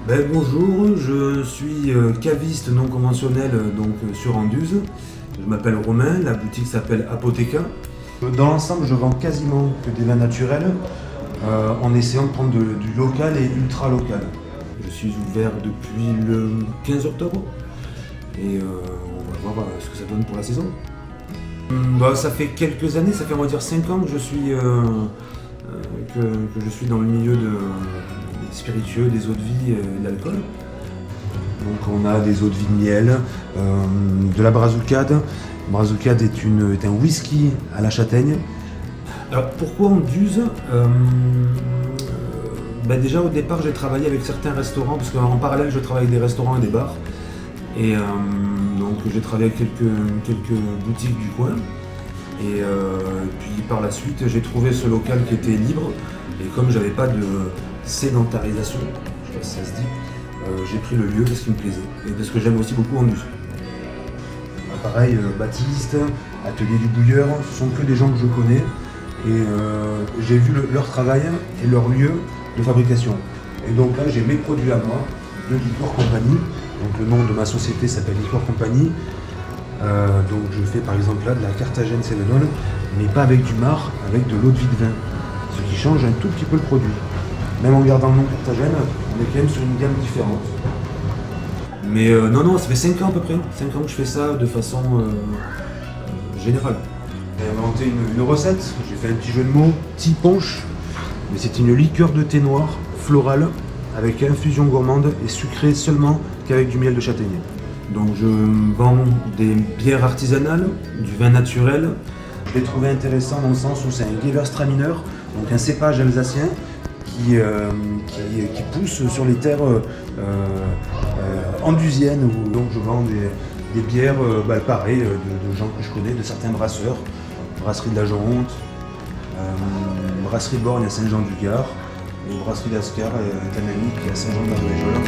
Bonjour, je suis caviste non conventionnel sur Anduze. Je m'appelle Romain, la boutique s'appelle Apotheca. Dans l'ensemble, je vends quasiment que des vins naturels en essayant de prendre du local et ultra local. Je suis ouvert depuis le 15 octobre et on va voir ce que ça donne pour la saison. Ça fait quelques années, ça fait on va dire 5 ans que je suis, que je suis dans le milieu des spiritueux, des eaux de vie et de l'alcool. Donc on a des eaux de vie de miel, de la brassoucade. Brassoucade est un whisky à la châtaigne. Alors pourquoi Anduze déjà au départ j'ai travaillé avec certains restaurants, parce qu'en parallèle je travaille avec des restaurants et des bars. Et donc j'ai travaillé avec quelques boutiques du coin. Et puis par la suite j'ai trouvé ce local qui était libre. Et comme j'avais pas de sédentarisation, je sais pas si ça se dit, j'ai pris le lieu parce qu'il me plaisait. Et parce que j'aime aussi beaucoup Anduze. Pareil, Baptiste, Atelier du Bouilleur, ce sont que des gens que je connais. Et j'ai vu leur travail et leur lieu de fabrication. Et donc là j'ai mes produits à moi, de Liquor Company. Donc le nom de ma société s'appelle Liquor Company. Donc je fais par exemple là de la Carthagène Cévenol, mais pas avec du marc, avec de l'eau de vie de vin. Ce qui change un tout petit peu le produit. Même en gardant le nom Carthagène, on est quand même sur une gamme différente. Mais non, ça fait 5 ans à peu près. 5 ans que je fais ça de façon générale. J'ai inventé une recette, j'ai fait un petit jeu de mots, petit punch. Mais c'est une liqueur de thé noir, florale, avec infusion gourmande et sucrée seulement qu'avec du miel de châtaignier. Donc je vends des bières artisanales, du vin naturel. Je l'ai trouvé intéressant dans le sens où c'est un Gewürztraminer, donc un cépage alsacien qui pousse sur les terres andusiennes. Donc je vends des bières pareil, de gens que je connais, de certains brasseurs. Brasserie de la Jonte, brasserie Borgne à Saint-Jean-du-Gard, et brasserie d'Ascar est un ami qui est à Saint-Jean-de-la-Réjole.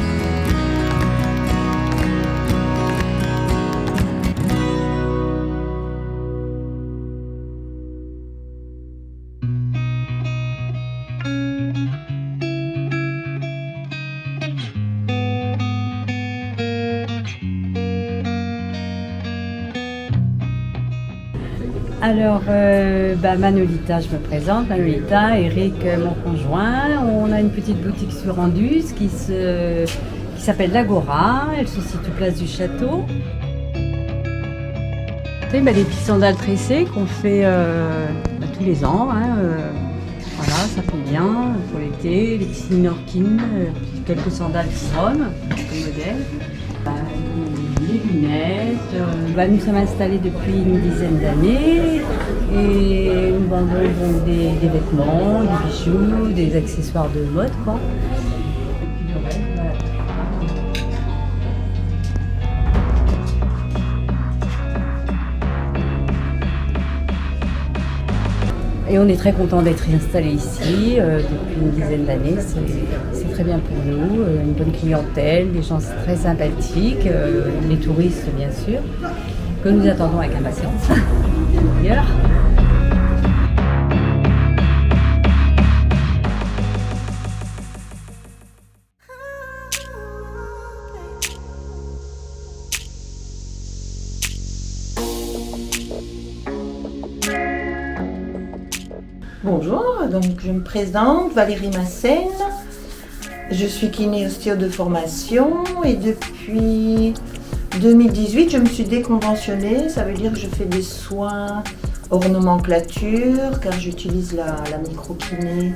Alors, Manolita, je me présente, Manolita, Eric, mon conjoint. On a une petite boutique sur Anduze qui s'appelle l'Agora. Elle se situe place du Château. Les petits sandales tressées qu'on fait tous les ans. Voilà, ça fait bien pour l'été. Les petits Norkin, quelques sandales Rome, comme modèle. Les lunettes. Nous sommes installés depuis une dizaine d'années et nous vendons donc des vêtements, des bijoux, des accessoires de mode, quoi. Et puis le reste, voilà. Et on est très content d'être installés ici depuis une dizaine d'années. C'est très bien pour nous, une bonne clientèle, des gens très sympathiques, les touristes bien sûr, que nous attendons avec impatience. D'ailleurs. Bonjour, donc je me présente, Valérie Massène. Je suis kiné-ostéo de formation et depuis 2018, je me suis déconventionnée. Ça veut dire que je fais des soins hors nomenclature car j'utilise la micro-kiné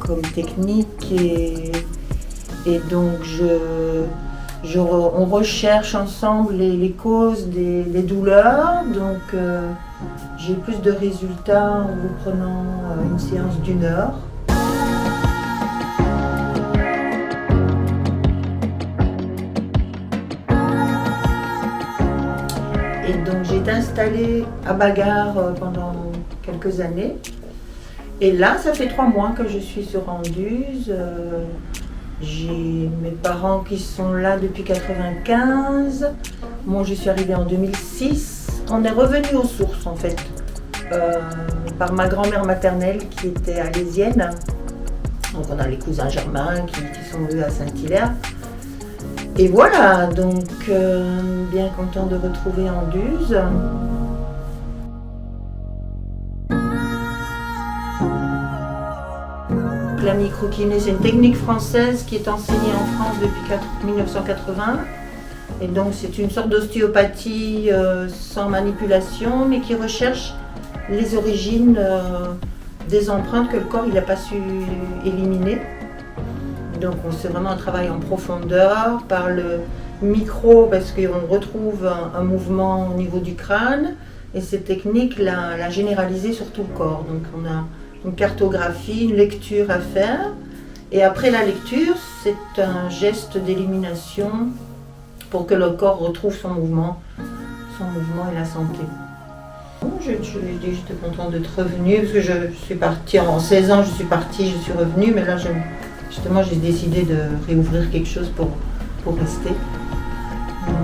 comme technique et donc on recherche ensemble les causes des douleurs. Donc j'ai plus de résultats en vous prenant une séance d'1 heure. Et donc j'ai été installée à Bagarre pendant quelques années. Et là, ça fait 3 mois que je suis sur Anduze. J'ai mes parents qui sont là depuis 1995. Moi, je suis arrivée en 2006. On est revenu aux sources en fait, par ma grand-mère maternelle qui était alésienne. Donc on a les cousins germains qui sont venus à Saint-Hilaire. Et voilà, donc bien content de retrouver Anduze. La microkiné, c'est une technique française qui est enseignée en France depuis 1980. Et donc c'est une sorte d'ostéopathie sans manipulation, mais qui recherche les origines des empreintes que le corps n'a pas su éliminer. Donc c'est vraiment un travail en profondeur par le micro, parce qu'on retrouve un mouvement au niveau du crâne, et cette technique l'a généralisée sur tout le corps. Donc on a une cartographie, une lecture à faire, et après la lecture, c'est un geste d'élimination pour que le corps retrouve son mouvement et la santé. Je lui ai dit, j'étais contente d'être revenue, parce que je suis partie en 16 ans, je suis revenue, mais là justement j'ai décidé de réouvrir quelque chose pour rester. Donc,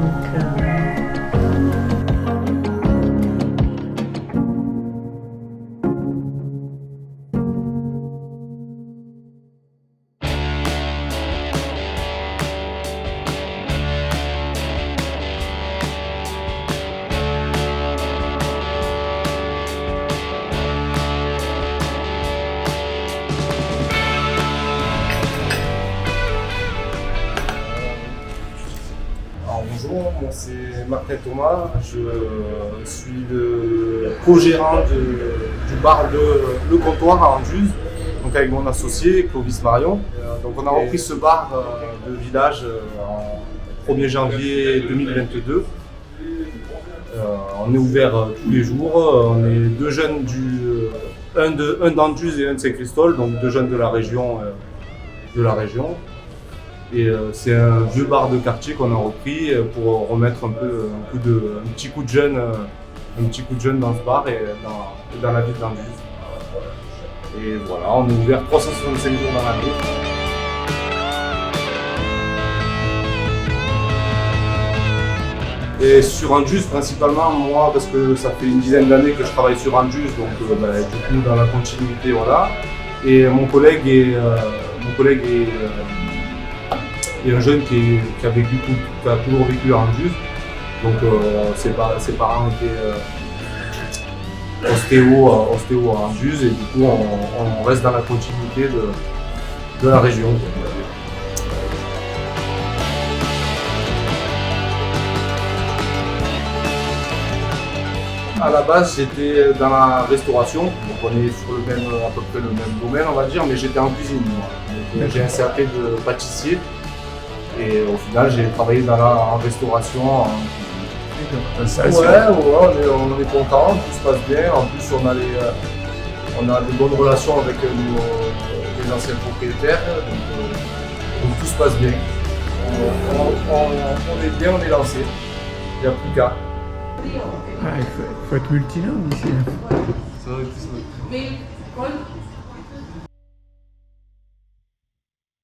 Bonjour, moi c'est Martin Thomas, je suis le co-gérant du bar Le Comptoir à Anduze, donc avec mon associé Clovis Marion. Donc on a repris ce bar de village en 1er janvier 2022. On est ouvert tous les jours, on est deux jeunes un d'Anduze et un de Saint-Christol, donc deux jeunes de la région. Et c'est un vieux bar de quartier qu'on a repris pour remettre un petit coup de jeune dans ce bar et dans la ville d'Anduze. Et voilà, on est ouvert 365 jours dans l'année. Et sur Anduze principalement, moi, parce que ça fait une dizaine d'années que je travaille sur Anduze, donc du coup dans la continuité, voilà. Et mon collègue est un jeune qui a toujours vécu à Anduze. Donc ses parents étaient ostéo à Anduze, et du coup on reste dans la continuité de la région. À la base, j'étais dans la restauration, donc on est sur à peu près le même domaine, on va dire, mais j'étais en cuisine, moi. Donc, j'ai un CAP de pâtissier. Et au final, j'ai travaillé en restauration, en cuisine. On est content, tout se passe bien. En plus, on a de bonnes relations avec les anciens propriétaires, donc tout se passe bien. On est bien, on est lancé. Il n'y a plus qu'à. Il faut être multilingue ici. C'est vrai que